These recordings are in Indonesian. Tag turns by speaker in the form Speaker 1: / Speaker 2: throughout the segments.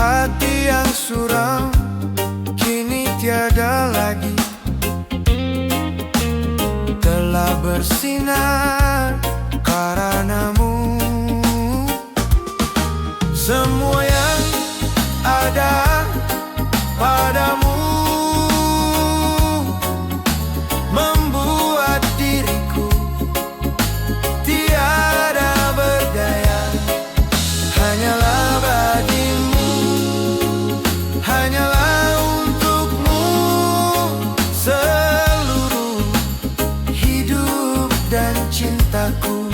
Speaker 1: Hati yang suram kini tiada lagi, telah bersinar karenamu. Semua yang ada padamu membuat diriku tiada berdaya. Hanyalah bagimu, hanyalah untukmu seluruh hidup dan cintaku.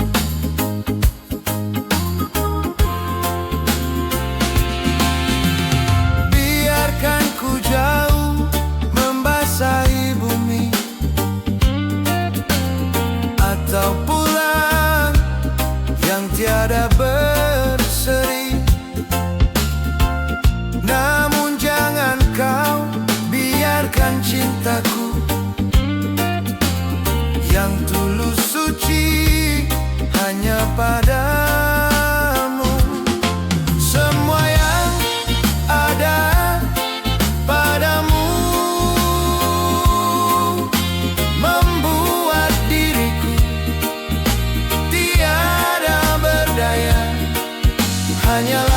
Speaker 1: Biarkan ku jauh membasahi bumi, atau pulang yang tiada berseri. Namun jangan kau biarkan cintaku yang tulus suci hanya padamu. Semua yang ada padamu membuat diriku tiada berdaya. Hanyalah